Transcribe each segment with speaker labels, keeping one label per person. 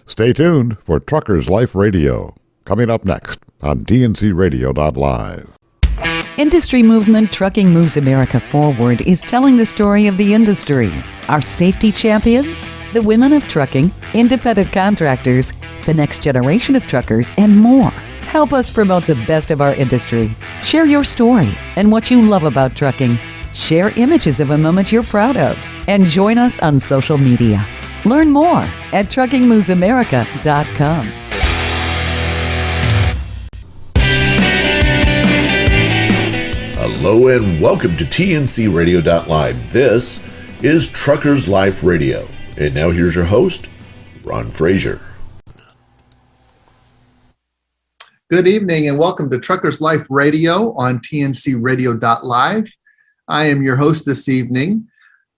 Speaker 1: Stay tuned for Truckers Life Radio, coming up next on tncradio.live.
Speaker 2: Industry movement Trucking Moves America Forward is telling the story of the industry. Our safety champions, the women of trucking, independent contractors, the next generation of truckers, and more. Help us promote the best of our industry. Share your story and what you love about trucking. Share images of a moment you're proud of. And join us on social media. Learn more at truckingmovesamerica.com.
Speaker 3: Hello and welcome to tncradio.live. This is Truckers Life Radio. And now here's your host, Ron Frazier.
Speaker 4: Good evening and welcome to Truckers Life Radio on tncradio.live. I am your host this evening,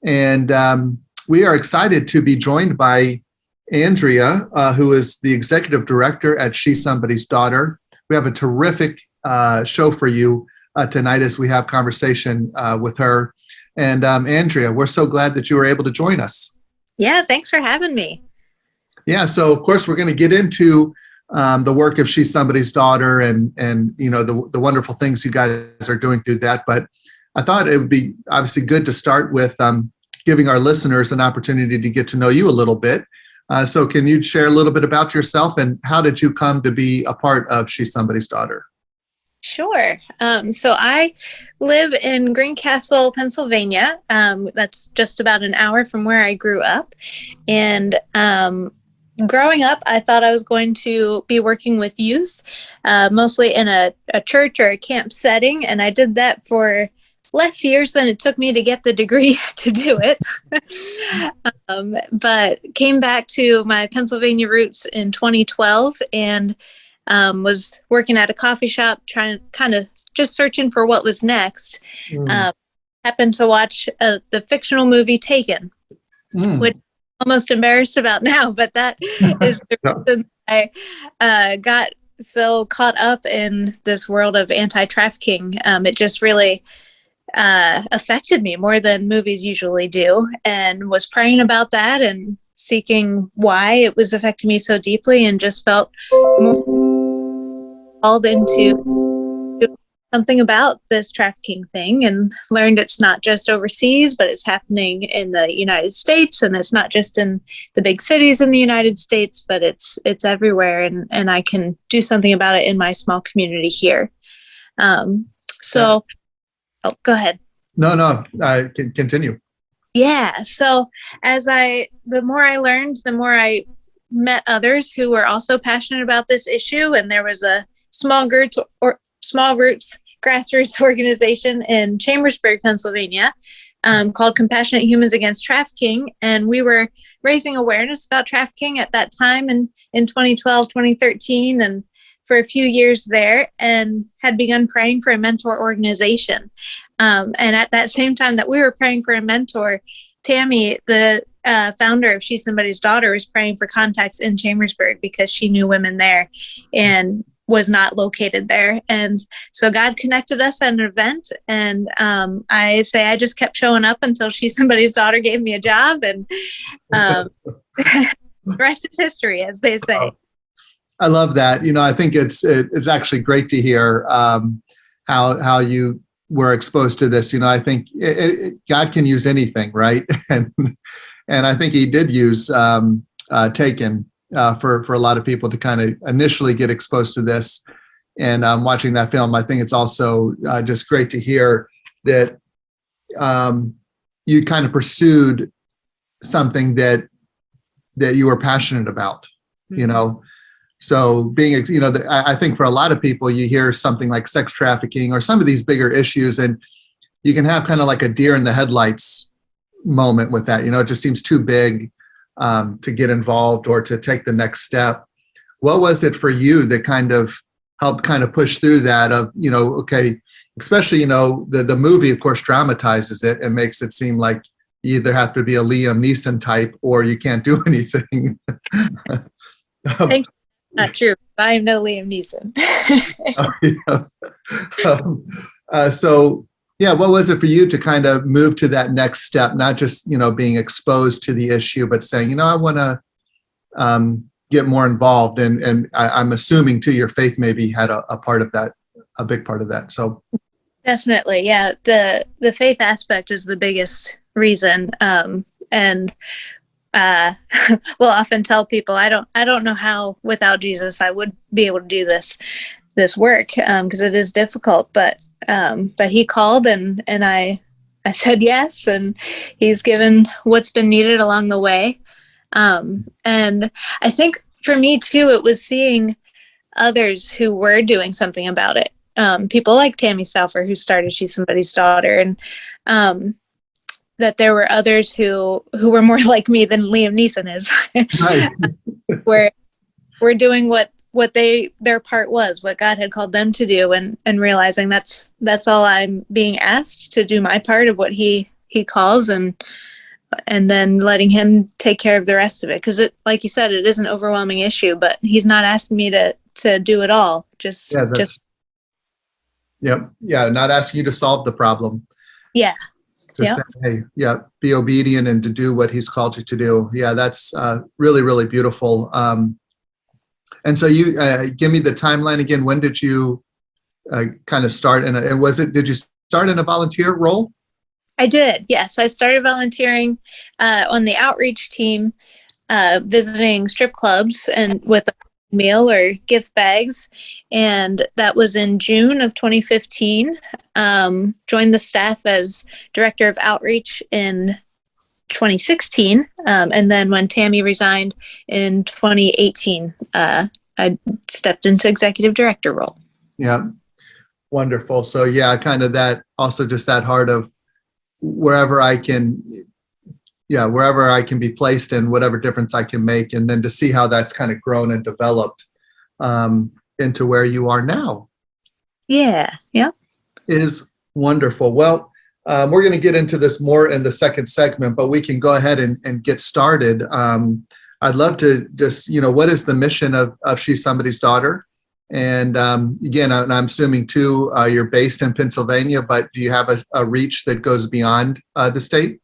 Speaker 4: and we are excited to be joined by Andrea, who is the executive director at She's Somebody's Daughter. We have a terrific show for you tonight as we have conversation with her. And Andrea, we're so glad that you were able to join us.
Speaker 5: Yeah, thanks for having me.
Speaker 4: Yeah, so of course we're going to get into the work of She's Somebody's Daughter and you know the wonderful things you guys are doing through that. But I thought it would be obviously good to start with giving our listeners an opportunity to get to know you a little bit. So can you share a little bit about yourself and how did you come to be a part of She's Somebody's Daughter?
Speaker 5: Sure. So I live in Greencastle, Pennsylvania. That's just about an hour from where I grew up. And growing up, I thought I was going to be working with youth, mostly in a church or a camp setting. And I did that for less years than it took me to get the degree to do it. But came back to my Pennsylvania roots in 2012 and was working at a coffee shop, trying kind of just searching for what was next. Happened to watch the fictional movie Taken, which I'm almost embarrassed about now, but that is the reason I got so caught up in this world of anti-trafficking. It just really affected me more than movies usually do, and was praying about that and seeking why it was affecting me so deeply, and just felt more called into something about this trafficking thing, and learned it's not just overseas, but it's happening in the United States, and it's not just in the big cities in the United States, but it's everywhere, and I can do something about it in my small community here. Oh, go ahead.
Speaker 4: No, I can continue.
Speaker 5: Yeah. So the more I learned, the more I met others who were also passionate about this issue. And there was a small roots grassroots organization in Chambersburg, Pennsylvania, called Compassionate Humans Against Trafficking. And we were raising awareness about trafficking at that time in 2012, 2013, and for a few years there, and had begun praying for a mentor organization. And at that same time that we were praying for a mentor, Tammy, the founder of She's Somebody's Daughter, was praying for contacts in Chambersburg because she knew women there and was not located there. And so God connected us at an event. And I just kept showing up until She's Somebody's Daughter gave me a job. And the rest is history, as they say.
Speaker 4: I love that. You know, I think it's actually great to hear how you were exposed to this. You know, I think God can use anything, right? And I think He did use Taken for a lot of people to kind of initially get exposed to this. And watching that film, I think it's also just great to hear that you kind of pursued something that you were passionate about. You know. So being, you know, I think for a lot of people, you hear something like sex trafficking or some of these bigger issues, and you can have kind of like a deer in the headlights moment with that. You know, it just seems too big to get involved or to take the next step. What was it for you that kind of helped kind of push through that of, you know, okay, especially, you know, the movie, of course, dramatizes it and makes it seem like you either have to be a Liam Neeson type or you can't do anything.
Speaker 5: Not true. I am no Liam Neeson.
Speaker 4: So, what was it for you to kind of move to that next step, not just, you know, being exposed to the issue, but saying, you know, I want to get more involved. And I'm assuming too, your faith maybe had a part of that, a big part of that. So
Speaker 5: definitely, yeah. The faith aspect is the biggest reason, and we'll often tell people, I don't know how without Jesus I would be able to do this work, because it is difficult. But he called, and I said yes, and he's given what's been needed along the way. And I think for me too, it was seeing others who were doing something about it. People like Tammy Stauffer, who started She's Somebody's Daughter, and that there were others who were more like me than Liam Neeson is. Right. we're doing what their part was, what God had called them to do, and realizing that's all I'm being asked to do, my part of what he calls, and then letting him take care of the rest of it. Because it, like you said, it is an overwhelming issue, but he's not asking me to do it all.
Speaker 4: Yep. Yeah. Not asking you to solve the problem.
Speaker 5: Yeah.
Speaker 4: Just say, hey, yeah, be obedient and to do what he's called you to do. Yeah. That's really, really beautiful. And so you give me the timeline again. When did you kind of start? And did you start in a volunteer role?
Speaker 5: I did. Yes. I started volunteering on the outreach team, visiting strip clubs and with a meal or gift bags. And that was in June of 2015. Joined the staff as director of outreach in 2016. And then when Tammy resigned in 2018, I stepped into executive director role.
Speaker 4: Yeah. Wonderful. So yeah, kind of that, also just that heart of wherever I can be placed and whatever difference I can make. And then to see how that's kind of grown and developed into where you are now. Yeah. Yeah. Is wonderful. Well, we're going to get into this more in the second segment, but we can go ahead and get started. I'd love to just, what is the mission of She's Somebody's Daughter? And again, I'm assuming too, you're based in Pennsylvania, but do you have a reach that goes beyond the state?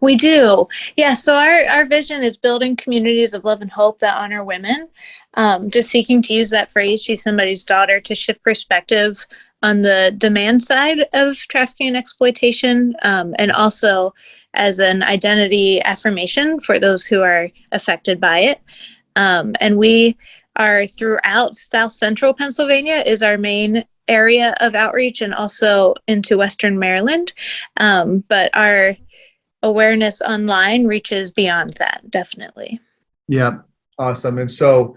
Speaker 5: We do. Yeah. So our vision is building communities of love and hope that honor women. Just seeking to use that phrase, She's Somebody's Daughter, to shift perspective on the demand side of trafficking and exploitation, and also as an identity affirmation for those who are affected by it. And we are throughout South Central Pennsylvania is our main area of outreach, and also into Western Maryland. But our awareness online reaches beyond that, definitely.
Speaker 4: Yeah, awesome. And so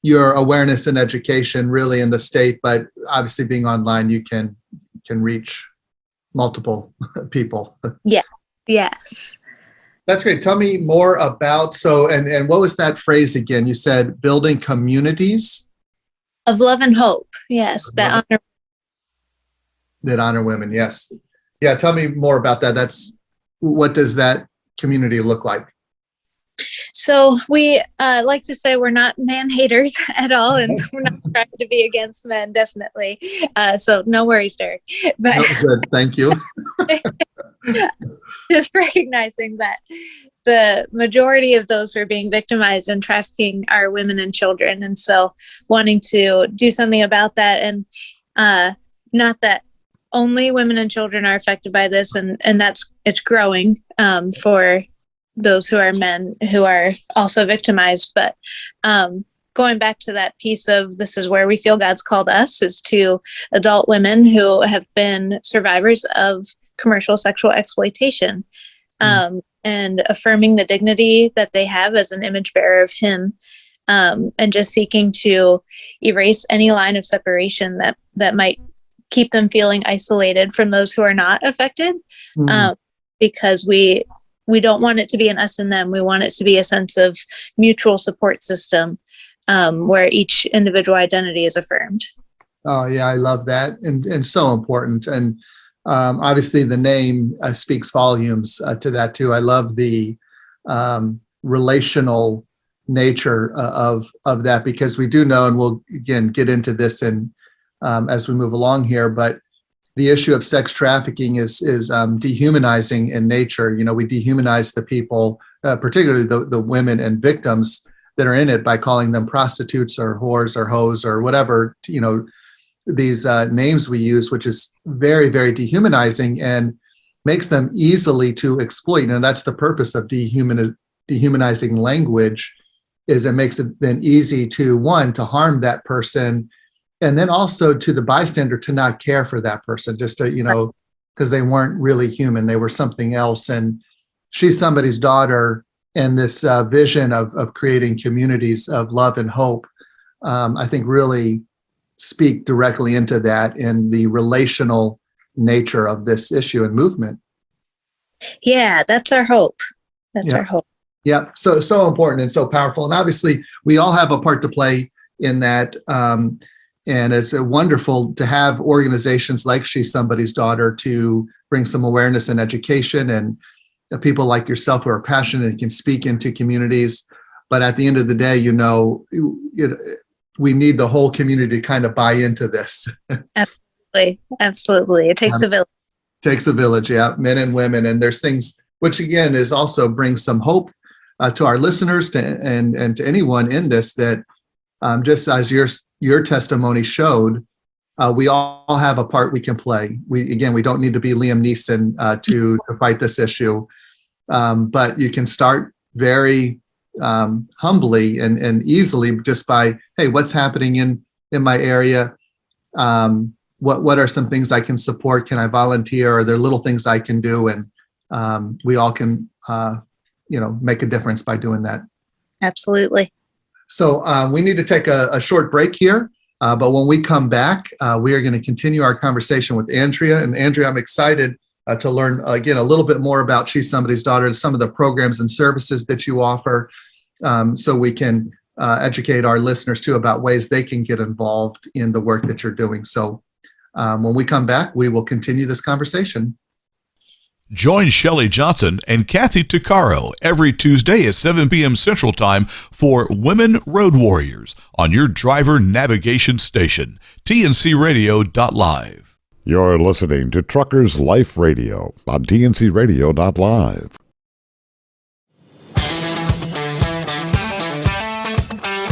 Speaker 4: your awareness and education really in the state, but obviously being online, you can reach multiple people.
Speaker 5: Yeah. Yes.
Speaker 4: That's great. Tell me more about, and what was that phrase again? You said building communities
Speaker 5: of love and hope. Yes. That
Speaker 4: honor women. Yes. Yeah. Tell me more about that. What does that community look like?
Speaker 5: So we like to say we're not man haters at all, and we're not trying to be against men, definitely. So no worries, Derek. But
Speaker 4: good. Thank you.
Speaker 5: Just recognizing that the majority of those who are being victimized in trafficking are women and children. And so wanting to do something about that, and not that only women and children are affected by this, and it's growing for those who are men who are also victimized. But going back to that piece of, this is where we feel God's called us, is to adult women who have been survivors of commercial sexual exploitation, and affirming the dignity that they have as an image bearer of him, and just seeking to erase any line of separation that might keep them feeling isolated from those who are not affected, because we don't want it to be an us and them. We want it to be a sense of mutual support system, where each individual identity is affirmed.
Speaker 4: Oh yeah, I love that, and so important. And obviously, the name speaks volumes to that too. I love the relational nature of that, because we do know, and we'll again get into this as we move along here, but the issue of sex trafficking is dehumanizing in nature. We dehumanize the people, particularly the women and victims that are in it, by calling them prostitutes or whores or hoes or whatever, these names we use, which is very, very dehumanizing and makes them easily to exploit. And that's the purpose of dehumanizing language, is it makes it then easy to harm that person, and then also to the bystander to not care for that person, just to, because they weren't really human, they were something else. And She's Somebody's Daughter, and this vision of creating communities of love and hope, I think really speak directly into that and the relational nature of this issue and movement. Yeah,
Speaker 5: that's our hope. That's our hope.
Speaker 4: Yeah, so important and so powerful. And obviously, we all have a part to play in that. And it's wonderful to have organizations like She's Somebody's Daughter to bring some awareness and education, and people like yourself who are passionate and can speak into communities. But at the end of the day, we need the whole community to kind of buy into this.
Speaker 5: Absolutely. It takes a village.
Speaker 4: Takes a village, yeah, men and women. And there's things, which again is also brings some hope to our listeners and to anyone in this, that just as your testimony showed, we all have a part we can play. We don't need to be Liam Neeson to fight this issue, but you can start very humbly and easily just by, hey, what's happening in my area? What are some things I can support? Can I volunteer? Are there little things I can do? And we all can, make a difference by doing that.
Speaker 5: Absolutely.
Speaker 4: So we need to take a short break here. But when we come back, we are going to continue our conversation with Andrea. And Andrea, I'm excited to learn, again, a little bit more about She's Somebody's Daughter and some of the programs and services that you offer, so we can educate our listeners, too, about ways they can get involved in the work that you're doing. So when we come back, we will continue this conversation.
Speaker 6: Join Shelley Johnson and Kathy Tuccaro every Tuesday at 7 p.m. Central Time for Women Road Warriors on your driver navigation station, tncradio.live.
Speaker 1: You're listening to Truckers Life Radio on tncradio.live.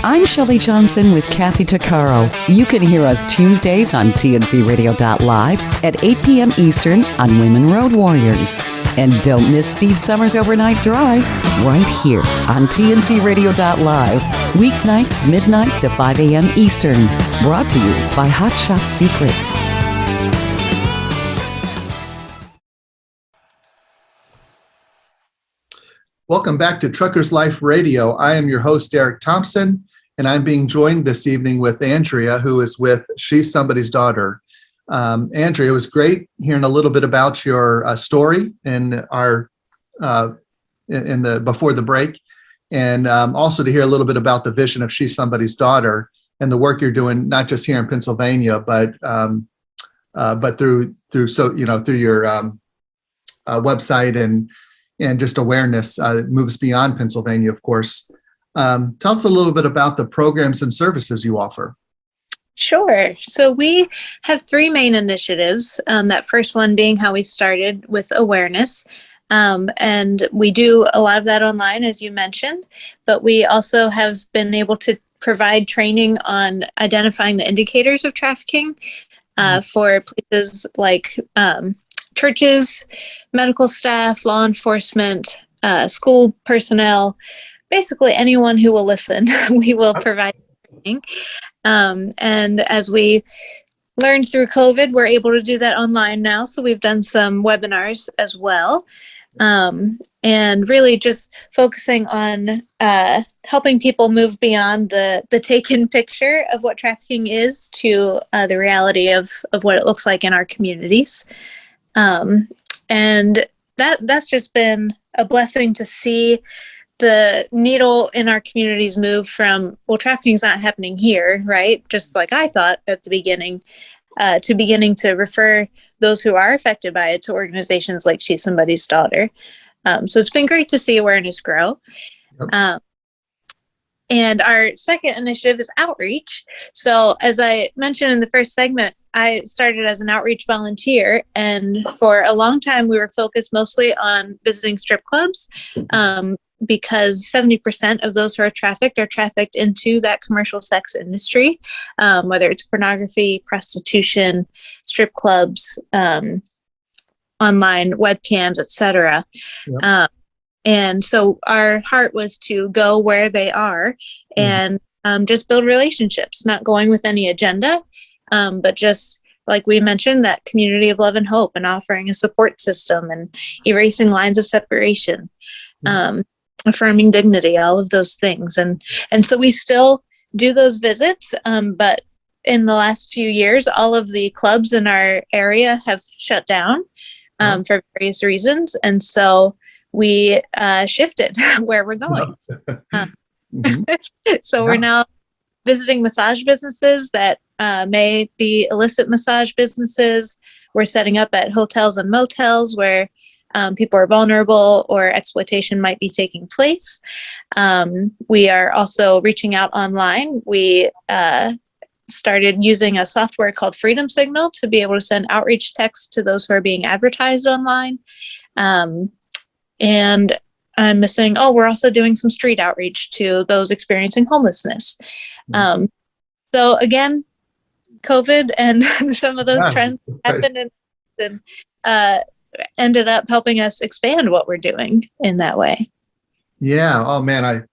Speaker 2: I'm Shelley Johnson with Kathy Tuccaro. You can hear us Tuesdays on tncradio.live at 8 p.m. Eastern on Women Road Warriors. And don't miss Steve Summers' Overnight Drive right here on tncradio.live, weeknights midnight to 5 a.m. Eastern. Brought to you by Hot Shot Secret.
Speaker 4: Welcome back to Truckers Life Radio. I am your host, Eric Thompson, and I'm being joined this evening with Andrea, who is with She's Somebody's Daughter. Andrea, it was great hearing a little bit about your story in our before the break, and also to hear a little bit about the vision of She's Somebody's Daughter and the work you're doing, not just here in Pennsylvania, but through your website and just awareness moves beyond Pennsylvania, of course. Tell us a little bit about the programs and services you offer.
Speaker 5: Sure. So we have three main initiatives. That first one being how we started with awareness. And we do a lot of that online, as you mentioned, but we also have been able to provide training on identifying the indicators of trafficking for places like churches, medical staff, law enforcement, school personnel, basically anyone who will listen. We will provide training. And as we learned through COVID, we're able to do that online now. So we've done some webinars as well. And really just focusing on helping people move beyond the taken picture of what trafficking is to the reality of what it looks like in our communities. And that's just been a blessing to see the needle in our communities move from, well, trafficking's not happening here, right? Just like I thought at the beginning, to beginning to refer those who are affected by it to organizations like She's Somebody's Daughter. So it's been great to see awareness grow. Yep. And our second initiative is outreach. So as I mentioned in the first segment, I started as an outreach volunteer, and for a long time we were focused mostly on visiting strip clubs, because 70% of those who are trafficked into that commercial sex industry, whether it's pornography, prostitution, strip clubs, online webcams, etc.
Speaker 4: Yep.
Speaker 5: And so our heart was to go where they are and just build relationships, not going with any agenda, but just like we mentioned, that community of love and hope, and offering a support system and erasing lines of separation, affirming dignity, all of those things. And so we still do those visits, but in the last few years, all of the clubs in our area have shut down for various reasons. And so we shifted where we're going. So we're now visiting massage businesses that may be illicit massage businesses. We're setting up at hotels and motels where people are vulnerable or exploitation might be taking place. We are also reaching out online. We started using a software called Freedom Signal to be able to send outreach texts to those who are being advertised online. And I'm missing, we're also doing some street outreach to those experiencing homelessness. So again, COVID and some of those trends happened and ended up helping us expand what we're doing in that way.
Speaker 4: Yeah. Oh man,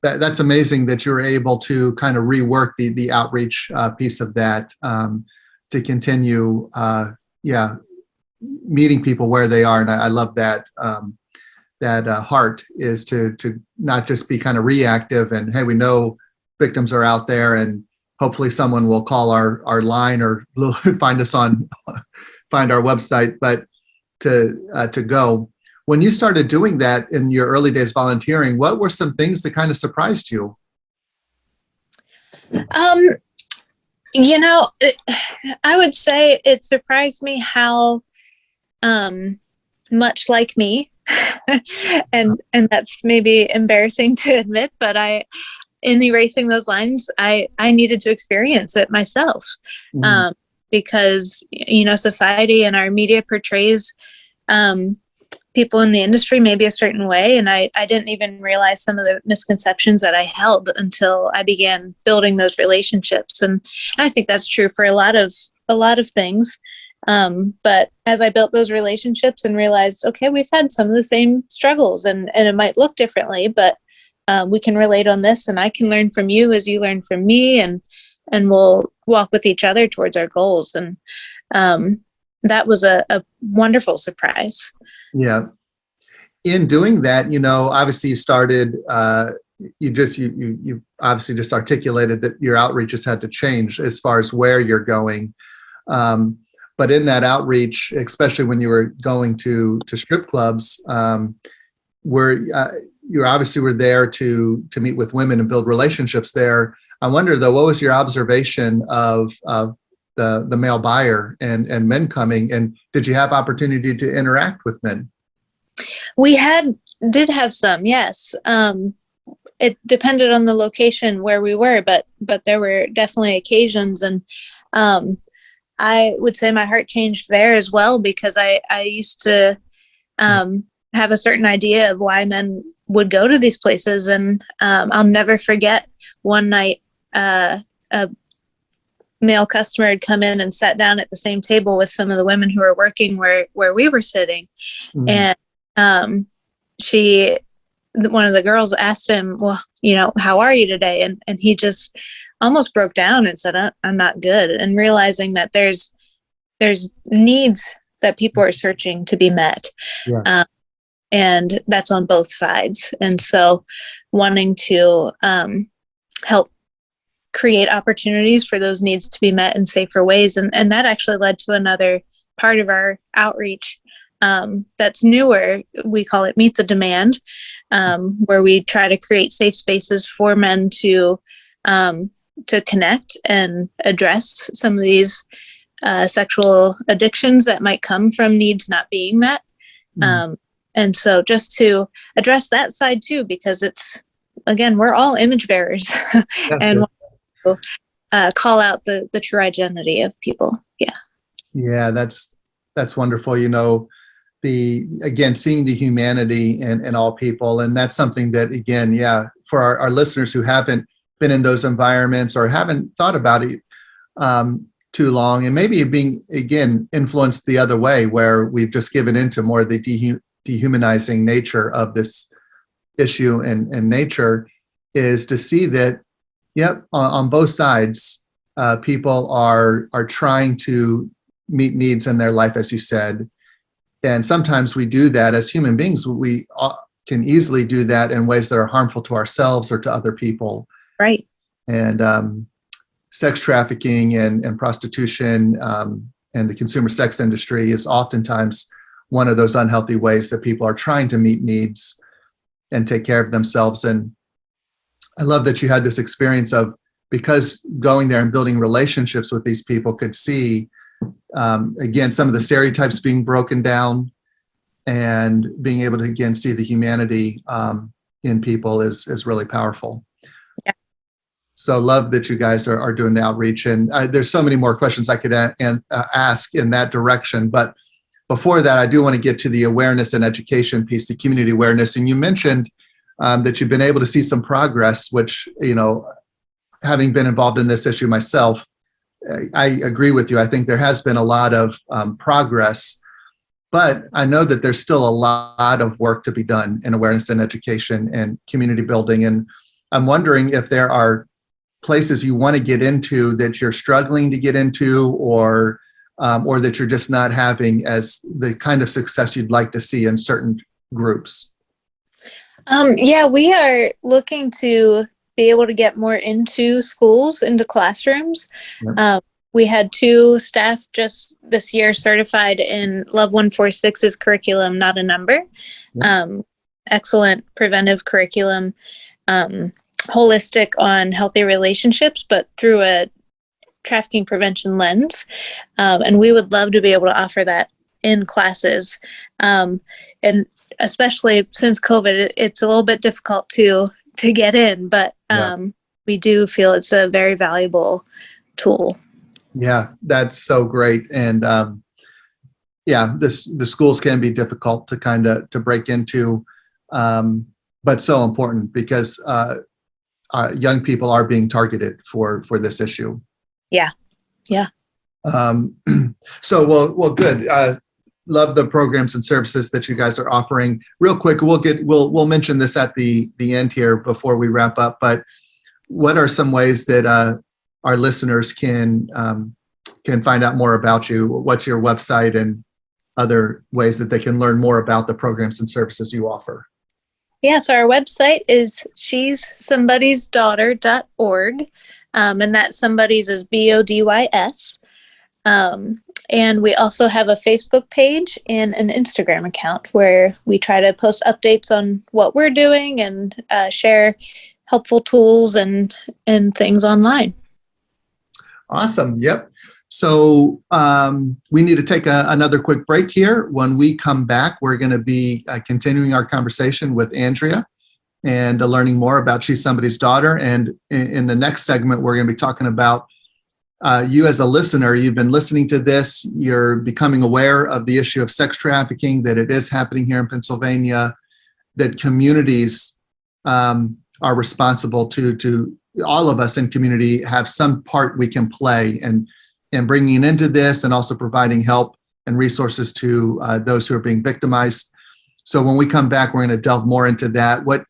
Speaker 4: that's amazing that you're able to kind of rework the outreach piece of that to continue, meeting people where they are. And I love that. That heart is to not just be kind of reactive and, hey, we know victims are out there and hopefully someone will call our line or find us find our website, but to go. When you started doing that in your early days volunteering, what were some things that kind of surprised you?
Speaker 5: I would say it surprised me how much like me, and that's maybe embarrassing to admit, but in erasing those lines, I needed to experience it myself, because society and our media portrays people in the industry maybe a certain way, and I didn't even realize some of the misconceptions that I held until I began building those relationships, and I think that's true for a lot of things. But as I built those relationships and realized, okay, we've had some of the same struggles, and it might look differently, but we can relate on this, and I can learn from you as you learn from me, and we'll walk with each other towards our goals. And that was a wonderful surprise.
Speaker 4: Yeah. In doing that, obviously you started, you obviously just articulated that your outreach has had to change as far as where you're going. But in that outreach, especially when you were going to strip clubs, where you obviously were there to meet with women and build relationships there. I wonder though, what was your observation of the male buyer and men coming, and did you have opportunity to interact with men?
Speaker 5: We did have some, yes. It depended on the location where we were, but there were definitely occasions, and I would say my heart changed there as well, because I used to have a certain idea of why men would go to these places. And I'll never forget one night, a male customer had come in and sat down at the same table with some of the women who were working where we were sitting. And one of the girls asked him, well, how are you today? And he just almost broke down and said, I'm not good. And realizing that there's needs that people are searching to be met. Yes. And that's on both sides. And so wanting to help create opportunities for those needs to be met in safer ways. And that actually led to another part of our outreach that's newer. We call it Meet the Demand, where we try to create safe spaces for men to connect and address some of these sexual addictions that might come from needs not being met. And so just to address that side too, because we're all image bearers and call out the true identity of people. Yeah.
Speaker 4: Yeah, that's wonderful. seeing the humanity in all people. And that's something that, again, for our listeners who haven't been in those environments or haven't thought about it too long, and maybe being, again, influenced the other way, where we've just given into more of the dehumanizing nature of this issue and nature, is to see that, on both sides, people are trying to meet needs in their life, as you said. And sometimes we do that as human beings. We can easily do that in ways that are harmful to ourselves or to other people.
Speaker 5: Right.
Speaker 4: And sex trafficking and prostitution and the consumer sex industry is oftentimes one of those unhealthy ways that people are trying to meet needs and take care of themselves. And I love that you had this experience of, because going there and building relationships with these people could see, again, some of the stereotypes being broken down and being able to, again, see the humanity in people is really powerful.
Speaker 5: Yeah.
Speaker 4: So love that you guys are doing the outreach. And there's so many more questions I could ask in that direction. But before that, I do want to get to the awareness and education piece, the community awareness. And you mentioned that you've been able to see some progress, which, having been involved in this issue myself, I agree with you. I think there has been a lot of progress, but I know that there's still a lot of work to be done in awareness and education and community building. And I'm wondering if there are places you want to get into that you're struggling to get into, or that you're just not having as the kind of success you'd like to see in certain groups.
Speaker 5: We are looking to be able to get more into schools, into classrooms.
Speaker 4: Yep.
Speaker 5: We had 2 staff just this year certified in Love 146's curriculum, Not a Number.
Speaker 4: Yep.
Speaker 5: Excellent preventive curriculum, holistic on healthy relationships, but through a trafficking prevention lens. And we would love to be able to offer that in classes. And especially since COVID, it's a little bit difficult to get in, but we do feel it's a very valuable tool.
Speaker 4: Yeah, that's so great. And the schools can be difficult to break into, but so important because young people are being targeted for this issue.
Speaker 5: Yeah.
Speaker 4: So well, good. Love the programs and services that you guys are offering. Real quick, we'll mention this at the end here before we wrap up. But what are some ways that our listeners can find out more about you? What's your website and other ways that they can learn more about the programs and services you offer?
Speaker 5: Yeah, so our website is she'ssomebodiesdaughter.org, and that somebody's is BODYS. And we also have a Facebook page and an Instagram account where we try to post updates on what we're doing and share helpful tools and things online. Awesome.
Speaker 4: Yep. So we need to take another quick break here. When we come back, we're going to be continuing our conversation with Andrea and learning more about She's Somebody's Daughter. And in the next segment, we're going to be talking about you as a listener. You've been listening to this. You're becoming aware of the issue of sex trafficking, that it is happening here in Pennsylvania, that communities are responsible to all of us in community have some part we can play in bringing into this, and also providing help and resources to those who are being victimized. So when we come back, we're going to delve more into that. What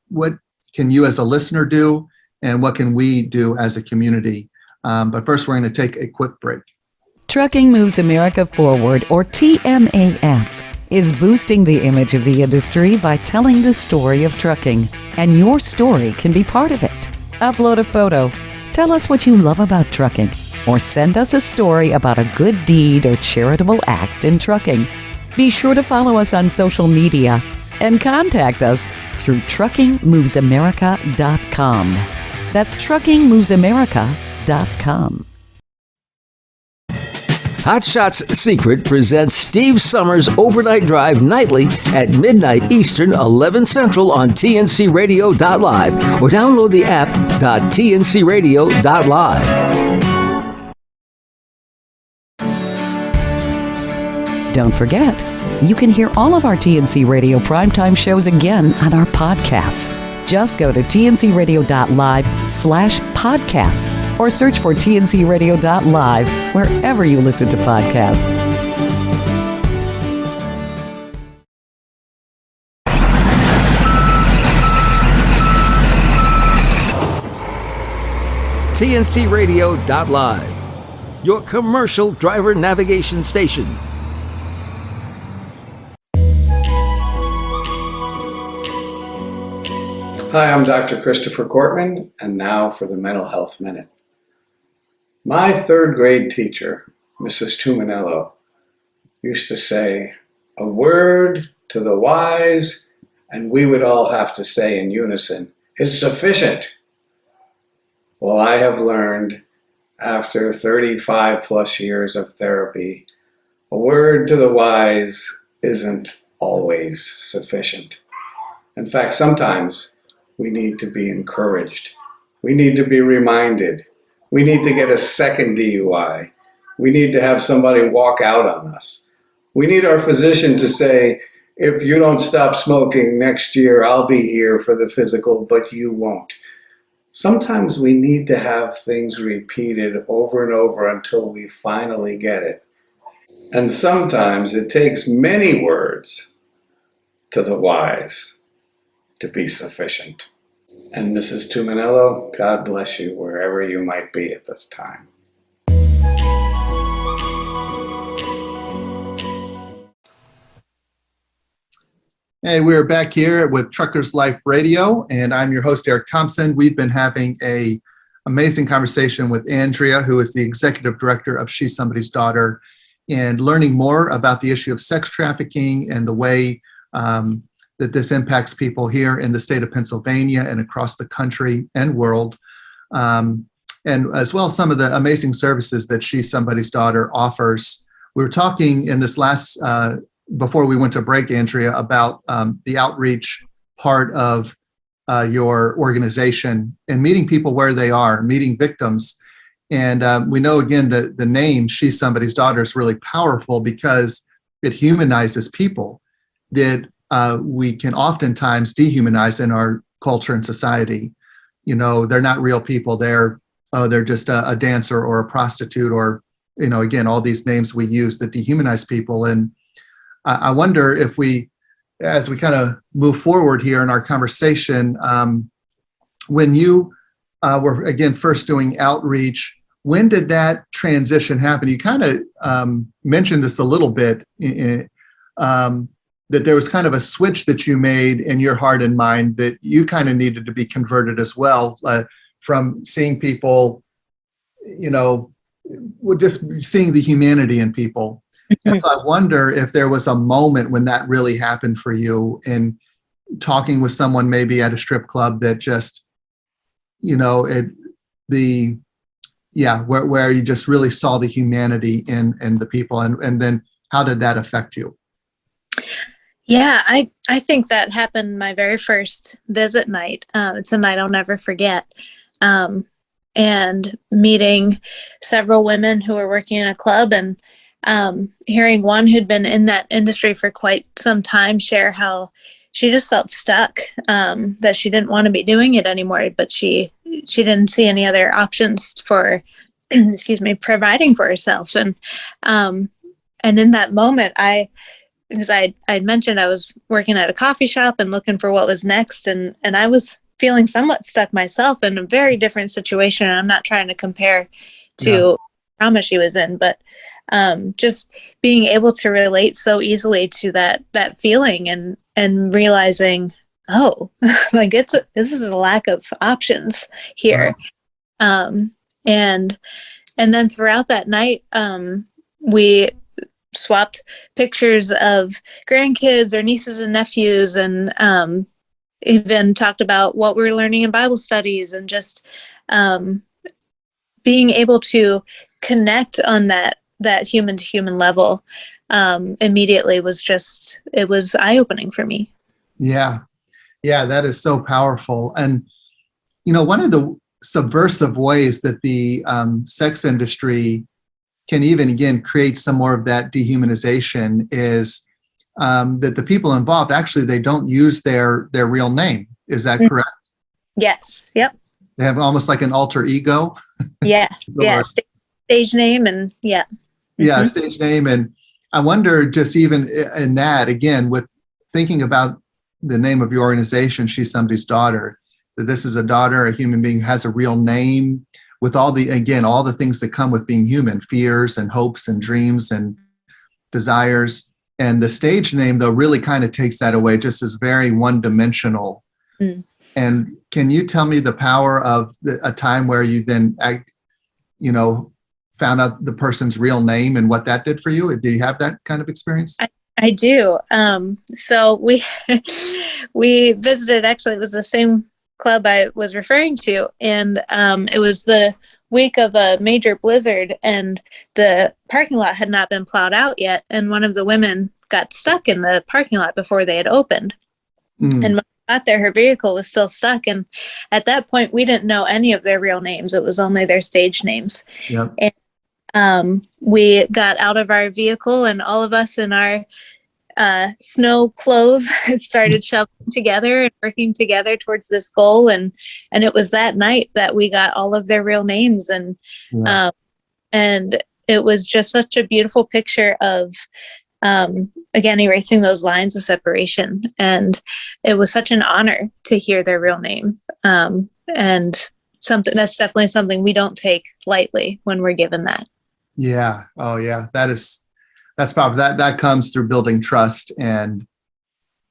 Speaker 4: can you as a listener do, and what can we do as a community? But first, we're going to take a quick break.
Speaker 2: Trucking Moves America Forward, or TMAF, is boosting the image of the industry by telling the story of trucking, and your story can be part of it. Upload a photo, tell us what you love about trucking, or send us a story about a good deed or charitable act in trucking. Be sure to follow us on social media and contact us through truckingmovesamerica.com. That's truckingmovesamerica.com.
Speaker 7: Hot Shots Secret presents Steve Summers' Overnight Drive nightly at midnight Eastern, 11 Central on tncradio.live, or download the app .tncradio.live.
Speaker 2: Don't forget, You can hear all of our TNC Radio primetime shows again on our podcasts. Just go to tncradio.live/podcasts or search for tncradio.live wherever you listen to podcasts.
Speaker 7: tncradio.live, your commercial driver navigation station.
Speaker 8: Hi, I'm Dr. Christopher Cortman, and now for the Mental Health Minute. My third grade teacher, Mrs. Tuminello, used to say, "A word to the wise," and we would all have to say in unison, "is sufficient." Well, I have learned after 35 plus years of therapy, a word to the wise isn't always sufficient. In fact, sometimes we need to be encouraged. We need to be reminded. We need to get a second DUI. We need to have somebody walk out on us. We need our physician to say, "If you don't stop smoking next year, I'll be here for the physical, but you won't." Sometimes we need to have things repeated over and over until we finally get it. And sometimes it takes many words to the wise to be sufficient. And Mrs. Tuminello, God bless you wherever you might be at this time.
Speaker 4: Hey, we're back here with Truckers Life Radio, and I'm your host, Eric Thompson. We've been having an amazing conversation with Andrea, who is the executive director of She's Somebody's Daughter, and learning more about the issue of sex trafficking and the way that this impacts people here in the state of Pennsylvania and across the country and world, and as well as some of the amazing services that She's Somebody's Daughter offers. We were talking in this last before we went to break, Andrea, about the outreach part of your organization and meeting people where they are, meeting victims. And we know, again, that the name She's Somebody's Daughter is really powerful because it humanizes people that we can oftentimes dehumanize in our culture and society. You know, they're not real people. They're just a dancer or a prostitute or, you know, again, all these names we use that dehumanize people. And I wonder if we, as we kind of move forward here in our conversation, when you were, again, first doing outreach, when did that transition happen? You kind of mentioned this a little bit, that there was kind of a switch that you made in your heart and mind that you kind of needed to be converted as well, from seeing people, you know, just seeing the humanity in people. And so I wonder if there was a moment when that really happened for you, in talking with someone maybe at a strip club that just, you know, where you just really saw the humanity in the people, and then how did that affect you?
Speaker 5: Yeah, I think that happened my very first visit night. It's a night I'll never forget. And meeting several women who were working in a club, and hearing one who'd been in that industry for quite some time share how she just felt stuck, that she didn't want to be doing it anymore, but she didn't see any other options for, providing for herself. And in that moment, because I'd mentioned I was working at a coffee shop and looking for what was next, and I was feeling somewhat stuck myself in a very different situation. And I'm not trying to compare to the trauma she was in, but just being able to relate so easily to that feeling, and realizing, oh, like this is a lack of options here. And then throughout that night, we swapped pictures of grandkids or nieces and nephews, and even talked about what we were learning in Bible studies, and just being able to connect on that human to human level immediately was eye-opening for me. Yeah,
Speaker 4: that is so powerful. And, you know, one of the subversive ways that the sex industry can even, again, create some more of that dehumanization is that the people involved actually they don't use their real name. Is that correct?
Speaker 5: Yes. Yep.
Speaker 4: They have almost like an alter ego.
Speaker 5: Yes. Yeah. Stage name and yeah.
Speaker 4: Yeah, stage name. And I wonder, just even in that, again, with thinking about the name of your organization, She's Somebody's Daughter, that this is a daughter, a human being, has a real name, with all the things that come with being human, fears and hopes and dreams and desires. And the stage name, though, really kind of takes that away, just as very one-dimensional. And can you tell me the power of a time where you then, found out the person's real name and what that did for you? Do you have that kind of experience?
Speaker 5: I do. So we visited, actually, it was the same club I was referring to. And it was the week of a major blizzard, and the parking lot had not been plowed out yet. And one of the women got stuck in the parking lot before they had opened. And when I got there, her vehicle was still stuck. And at that point, we didn't know any of their real names. It was only their stage names.
Speaker 4: Yep.
Speaker 5: And we got out of our vehicle, and all of us in our snow clothes started shoveling together and working together towards this goal. And it was that night that we got all of their real names. And it was just such a beautiful picture of, again, erasing those lines of separation. And it was such an honor to hear their real name. And that's definitely something we don't take lightly when we're given that.
Speaker 4: Yeah. Oh yeah. That's powerful. That comes through building trust and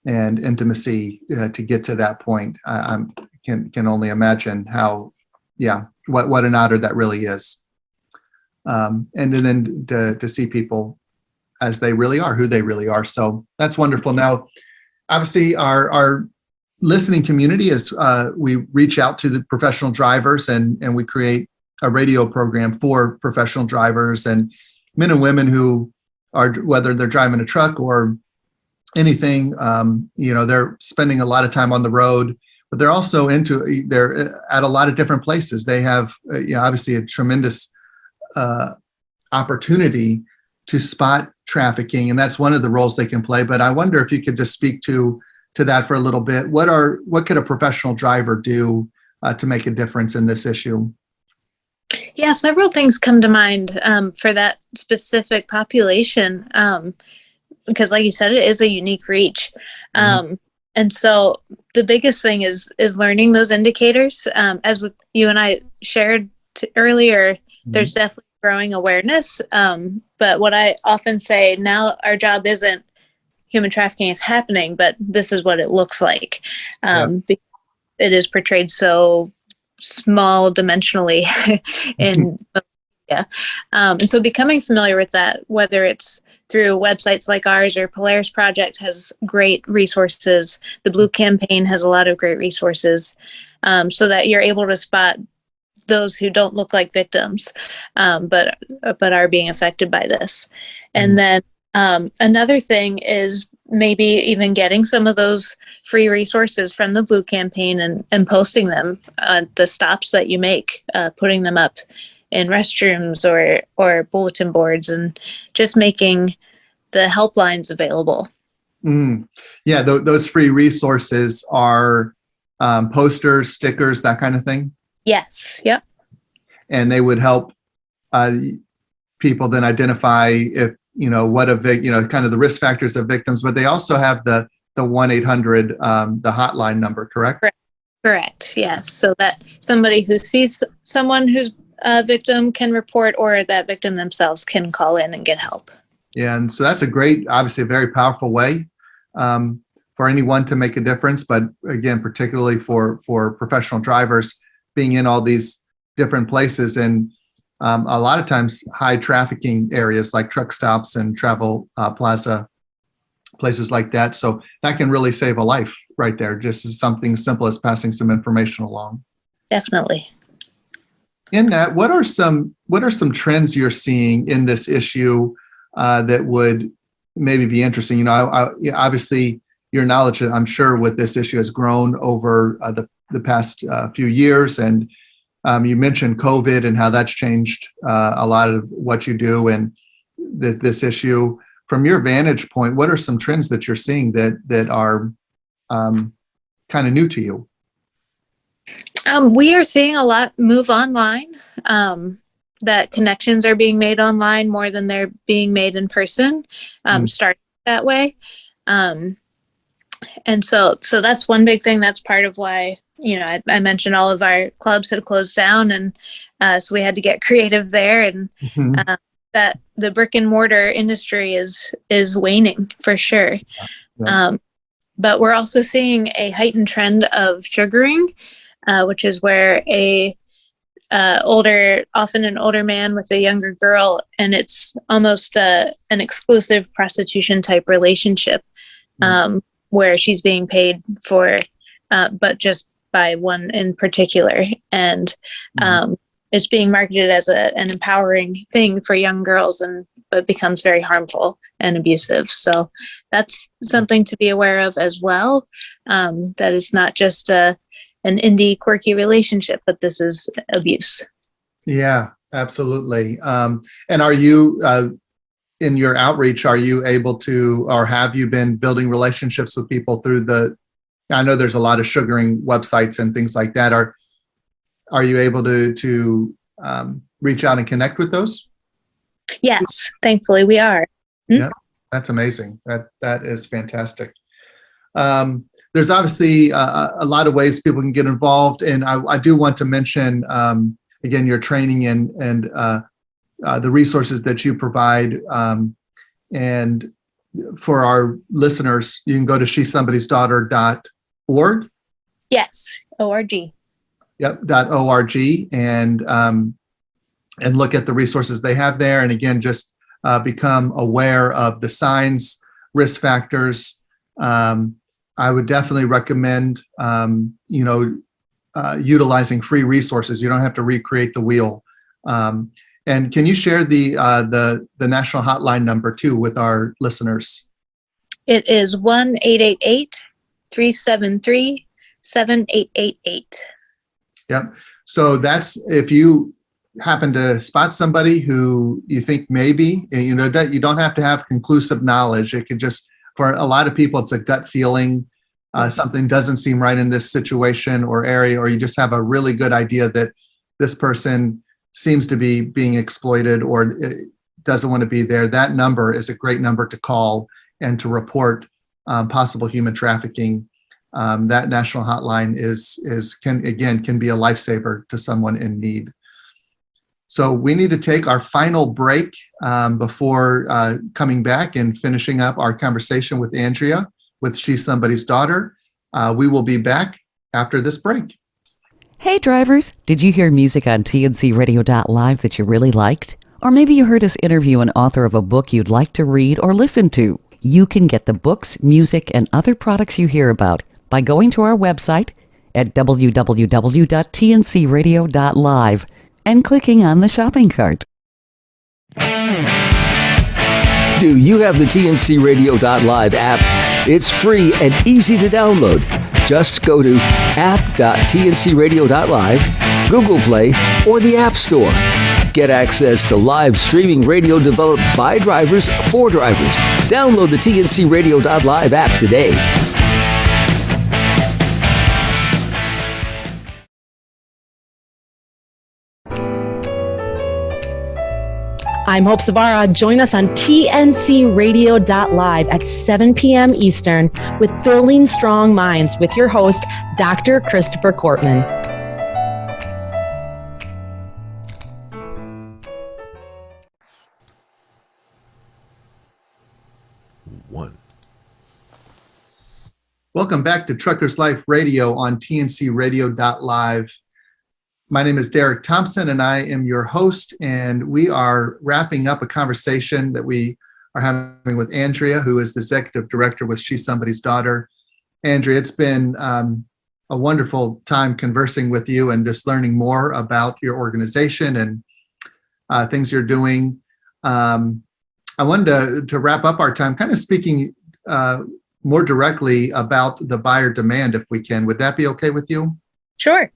Speaker 4: intimacy to get to that point. I can only imagine how, what an honor that really is. And then to see people as they really are, who they really are. So that's wonderful. Now, obviously our listening community is, we reach out to the professional drivers and we create a radio program for professional drivers and men and women who are, whether they're driving a truck or anything, they're spending a lot of time on the road, but they're also they're at a lot of different places. They have obviously a tremendous opportunity to spot trafficking, and that's one of the roles they can play. But I wonder if you could just speak to that for a little bit. What could a professional driver do to make a difference in this issue?
Speaker 5: Yeah, several things come to mind for that specific population, because like you said, it is a unique reach. And so the biggest thing is learning those indicators. As you and I shared earlier, there's definitely growing awareness. But what I often say now, our job isn't human trafficking is happening, but this is what it looks like. Because it is portrayed so small dimensionally in and so becoming familiar with that, whether it's through websites like ours or Polaris Project has great resources, the Blue Campaign has a lot of great resources, so that you're able to spot those who don't look like victims, but are being affected by this. And then another thing is maybe even getting some of those free resources from the Blue Campaign and posting them at the stops that you make, putting them up in restrooms or bulletin boards, and just making the helplines available.
Speaker 4: Yeah, those free resources are posters, stickers, that kind of thing?
Speaker 5: Yes. Yep.
Speaker 4: And they would help people then identify if, kind of the risk factors of victims, but they also have the 1-800, the hotline number, correct?
Speaker 5: Correct. Yes. So that somebody who sees someone who's a victim can report, or that victim themselves can call in and get help.
Speaker 4: Yeah. And so that's obviously a very powerful way for anyone to make a difference. But again, particularly for professional drivers being in all these different places, and a lot of times high trafficking areas like truck stops and travel plaza, places like that. So that can really save a life right there, just as something as simple as passing some information along.
Speaker 5: Definitely.
Speaker 4: In that, what are some trends you're seeing in this issue that would maybe be interesting? Obviously your knowledge, I'm sure, with this issue has grown over the past few years, and you mentioned COVID and how that's changed a lot of what you do and this issue. from your vantage point, what are some trends that you're seeing that are kind of new to you?
Speaker 5: We are seeing a lot move online, that connections are being made online more than they're being made in person, starting that way. And so that's one big thing. That's part of why, I mentioned all of our clubs had closed down, and so we had to get creative there, and that the brick and mortar industry is waning for sure. Yeah. But we're also seeing a heightened trend of sugaring, which is where often an older man with a younger girl, and it's almost an exclusive prostitution type relationship, where she's being paid for, but just by one in particular, and it's being marketed as an empowering thing for young girls, and it becomes very harmful and abusive. So that's something to be aware of as well. That is not just an indie quirky relationship, but this is abuse. Yeah, absolutely. And are you, in your outreach, are you able to, or have you been building relationships with people through I know there's a lot of sugaring websites and things like that. Are you able to reach out and connect with those? Yes, thankfully we are. Yeah, that's amazing. That is fantastic. There's obviously a lot of ways people can get involved, and I do want to mention again your training and the resources that you provide. And for our listeners, you can go to shesomebodysdaughter.org. Yes, org. Yep, .org, and look at the resources they have there. And again, just become aware of the signs, risk factors. I would definitely recommend, utilizing free resources. You don't have to recreate the wheel. And can you share the national hotline number too with our listeners? It is 1-888-373-7888. Yep. So that's if you happen to spot somebody who you think maybe, you don't have to have conclusive knowledge. It could just, for a lot of people, it's a gut feeling. Something doesn't seem right in this situation or area, or you just have a really good idea that this person seems to be being exploited or doesn't want to be there. That number is a great number to call and to report possible human trafficking. That national hotline can be a lifesaver to someone in need. So we need to take our final break before coming back and finishing up our conversation with Andrea with She's Somebody's Daughter. We will be back after this break.
Speaker 2: Hey drivers, did you hear music on tncradio.live that you really liked? Or maybe you heard us interview an author of a book you'd like to read or listen to. You can get the books, music, and other products you hear about by going to our website at www.tncradio.live and clicking on the shopping cart.
Speaker 7: Do you have the tncradio.live app? It's free and easy to download. Just go to app.tncradio.live, Google Play, or the App Store. Get access to live streaming radio developed by drivers for drivers. Download the tncradio.live app today.
Speaker 9: I'm Hope Savara. Join us on tncradio.live at 7 p.m. Eastern with Building Strong Minds with your host, Dr. Christopher Cortman.
Speaker 4: Welcome back to Truckers Life Radio on tncradio.live. My name is Derek Thompson, and I am your host, and we are wrapping up a conversation that we are having with Andrea, who is the executive director with She's Somebody's Daughter. Andrea, it's been a wonderful time conversing with you and just learning more about your organization and things you're doing. I wanted to wrap up our time kind of speaking more directly about the buyer demand, if we can. Would that be okay with you?
Speaker 5: Sure.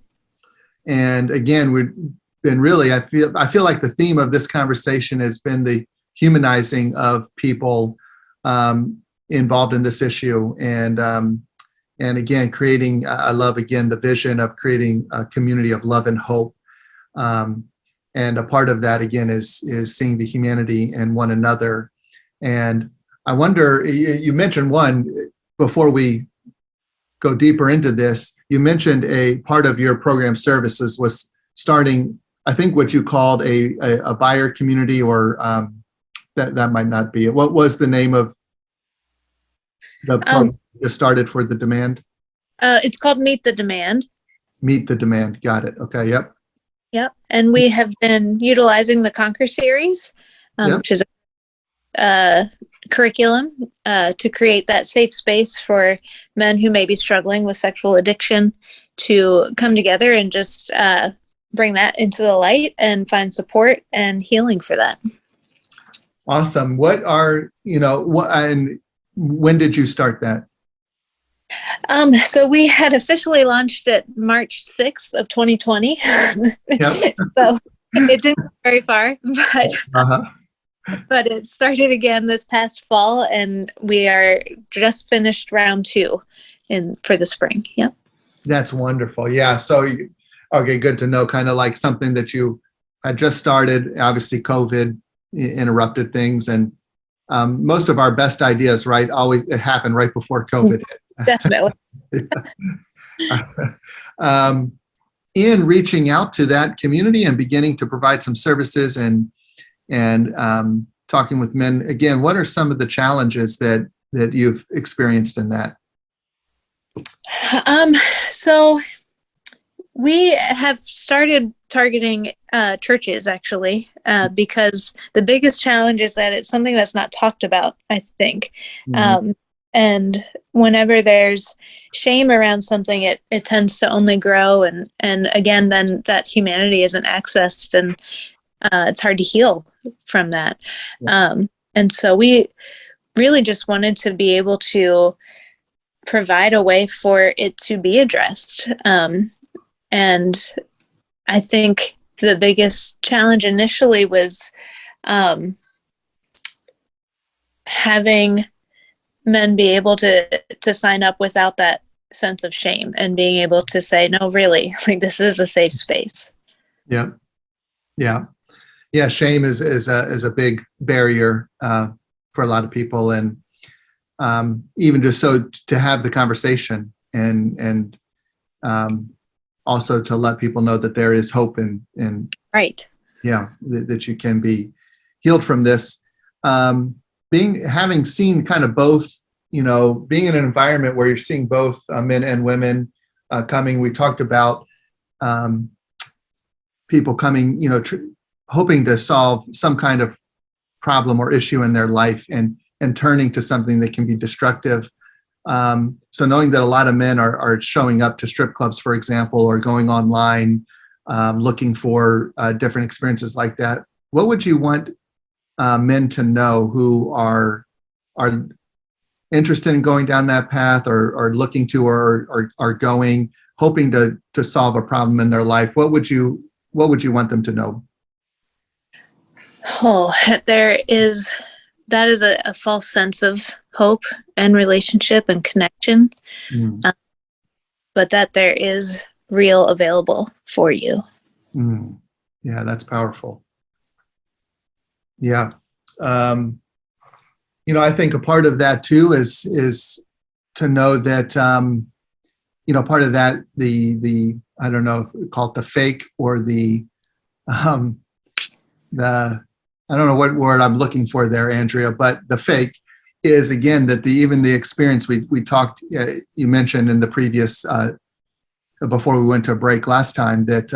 Speaker 4: And again, we've been really, I feel like the theme of this conversation has been the humanizing of people involved in this issue, and again, creating. I love again the vision of creating a community of love and hope, and a part of that again is seeing the humanity in one another. And I wonder, you mentioned one before we go deeper into this. You mentioned a part of your program services was starting, I think, what you called a buyer community, or that might not be it. What was the name of the program you started for the demand?
Speaker 5: It's called Meet the Demand.
Speaker 4: Meet the Demand. Got it. Okay. Yep.
Speaker 5: Yep. And we have been utilizing the Conquer series, which is a curriculum to create that safe space for men who may be struggling with sexual addiction to come together and just bring that into the light and find support and healing for that.
Speaker 4: Awesome. And when did you start that?
Speaker 5: So we had officially launched it March 6th of 2020.
Speaker 4: Yep.
Speaker 5: So it didn't go very far, but it started again this past fall, and we are just finished round 2 for the spring. Yep. That's
Speaker 4: wonderful. Yeah. So, okay, good to know. Kind of like something that you had just started. Obviously, COVID interrupted things, and most of our best ideas, right, always happen right before COVID hit.
Speaker 5: Definitely.
Speaker 4: In reaching out to that community and beginning to provide some services and talking with men, again, what are some of the challenges that you've experienced in that?
Speaker 5: So we have started targeting churches, actually, because the biggest challenge is that it's something that's not talked about, I think. Mm-hmm. And whenever there's shame around something, it tends to only grow. And again, then that humanity isn't accessed, and it's hard to heal from that. Yeah. And so we really just wanted to be able to provide a way for it to be addressed. And I think the biggest challenge initially was having men be able to sign up without that sense of shame, and being able to say, no, really, like, this is a safe space.
Speaker 4: Yeah. Yeah. Yeah. Shame is a big barrier for a lot of people. And even just so to have the conversation and also to let people know that there is hope and
Speaker 5: right.
Speaker 4: Yeah. That you can be healed from this. Having seen kind of both, being in an environment where you're seeing both men and women coming. We talked about people coming, hoping to solve some kind of problem or issue in their life and turning to something that can be destructive. So knowing that a lot of men are showing up to strip clubs, for example, or going online, looking for different experiences like that, what would you want men to know who are interested in going down that path, or looking to, or are going, hoping to solve a problem in their life? What would you want them to know?
Speaker 5: Oh, that is a false sense of hope and relationship and connection, but that there is real available for you.
Speaker 4: Yeah, that's powerful. Yeah. I think a part of that too is to know that, part of that, the I don't know, call it the fake or the I don't know what word I'm looking for there, Andrea, but the fake is, again, that even the experience we talked, you mentioned in the previous, before we went to a break last time, that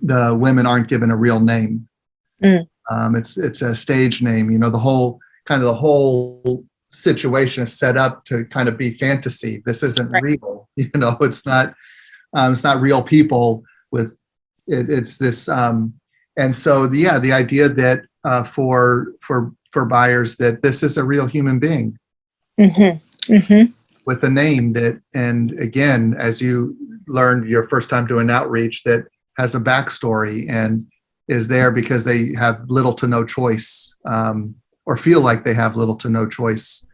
Speaker 4: the women aren't given a real name. It's a stage name. The whole situation is set up to kind of be fantasy. This isn't real. It's not real people with it. It's this. And so, the idea that for buyers, that this is a real human being with a name that, and again, as you learned your first time doing outreach, that has a backstory and is there because they have little to no choice, or feel like they have little to no choice,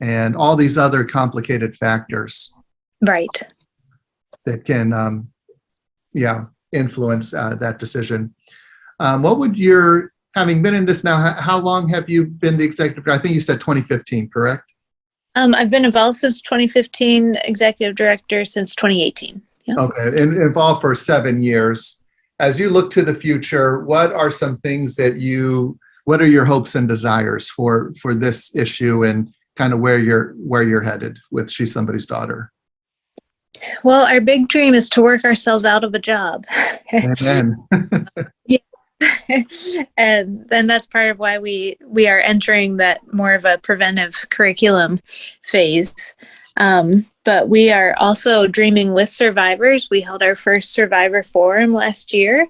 Speaker 4: and all these other complicated factors.
Speaker 5: Right.
Speaker 4: That can, influence that decision. What would having been in this now, how long have you been the executive? I think you said 2015, correct?
Speaker 5: I've been involved since 2015, executive director since 2018. Yeah.
Speaker 4: Okay, and involved for 7 years. As you look to the future, what are some things what are your hopes and desires for this issue, and kind of where you're headed with She's Somebody's Daughter?
Speaker 5: Well, our big dream is to work ourselves out of a job.
Speaker 4: Amen.
Speaker 5: Yeah. And then that's part of why we are entering that more of a preventive curriculum phase. But we are also dreaming with survivors. We held our first survivor forum last year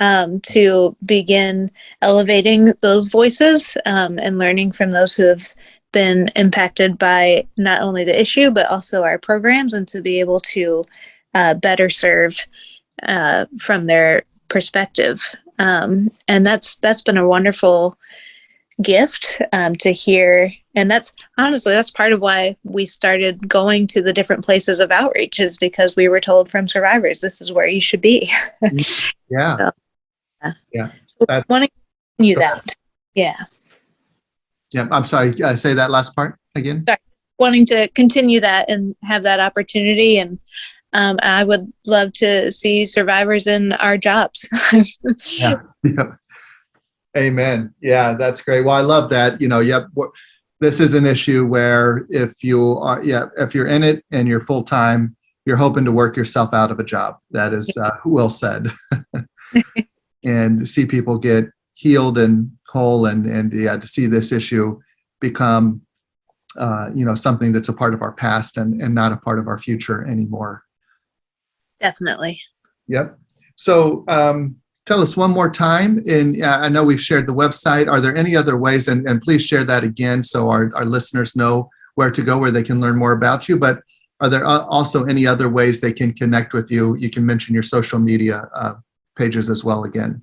Speaker 5: to begin elevating those voices and learning from those who have been impacted by not only the issue, but also our programs, and to be able to better serve from their perspective. And that's been a wonderful gift to hear. And that's part of why we started going to the different places of outreach, is because we were told from survivors, this is where you should be.
Speaker 4: Yeah.
Speaker 5: So,
Speaker 4: yeah.
Speaker 5: So want to continue that. Yeah.
Speaker 4: Yeah. I'm sorry. Say that last part again.
Speaker 5: Sorry. Wanting to continue that and have that opportunity. And I would love to see survivors in our jobs.
Speaker 4: Yeah. Amen. Yeah, that's great. Well, I love that. This is an issue where if you're in it and you're full time, you're hoping to work yourself out of a job. That is well said. And see people get healed and whole, and to see this issue become, something that's a part of our past and not a part of our future anymore.
Speaker 5: Definitely.
Speaker 4: Yep. So tell us one more time, and I know we've shared the website. Are there any other ways, and please share that again so our listeners know where to go, where they can learn more about you, but are there also any other ways they can connect with you? You can mention your social media pages as well again.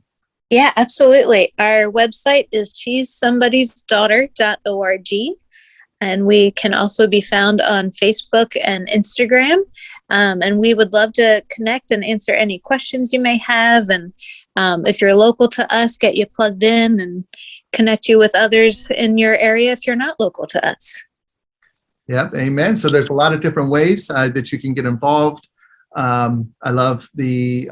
Speaker 5: Yeah, absolutely. Our website is she'ssomebodiesdaughter.org. And we can also be found on Facebook and Instagram. And we would love to connect and answer any questions you may have. And if you're local to us, get you plugged in and connect you with others in your area if you're not local to us.
Speaker 4: Yep. Amen. So there's a lot of different ways that you can get involved. I love the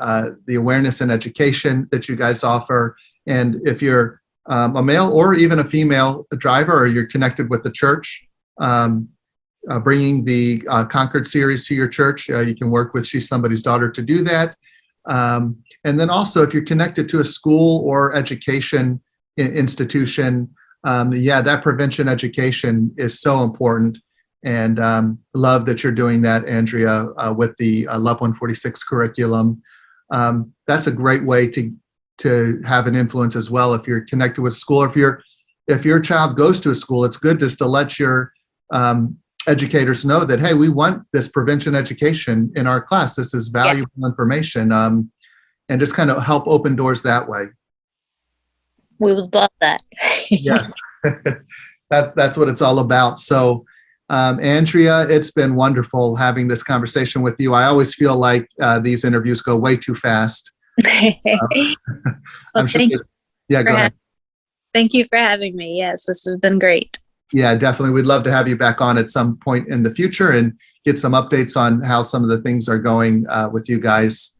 Speaker 4: awareness and education that you guys offer. And if you're a male or even a female driver, or you're connected with the church, bringing the Concord series to your church, you can work with She's Somebody's Daughter to do that. And then also, if you're connected to a school or education institution, that prevention education is so important. And love that you're doing that, Andrea, with the Love 146 curriculum. That's a great way to have an influence as well. If you're connected with school, or if your child goes to a school, it's good just to let your educators know that, hey, we want this prevention education in our class. This is valuable information, and just kind of help open doors that way.
Speaker 5: We would love that.
Speaker 4: Yes, that's what it's all about. So, Andrea, it's been wonderful having this conversation with you. I always feel like these interviews go way too fast.
Speaker 5: Well, thank you.
Speaker 4: Yeah, go ahead.
Speaker 5: Thank you for having me. Yes, this has been great.
Speaker 4: Yeah, definitely. We'd love to have you back on at some point in the future and get some updates on how some of the things are going with you guys.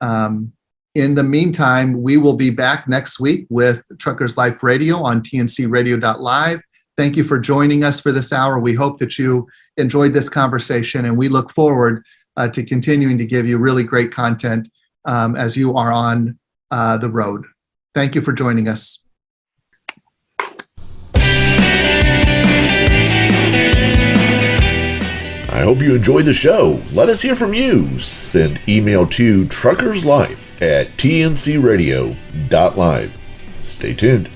Speaker 4: In the meantime, we will be back next week with Truckers Life Radio on tncradio.live. Thank you for joining us for this hour. We hope that you enjoyed this conversation, and we look forward to continuing to give you really great content as you are on the road. Thank you for joining us.
Speaker 3: I hope you enjoyed the show. Let us hear from you. Send email to truckerslife@tncradio.live. Stay tuned.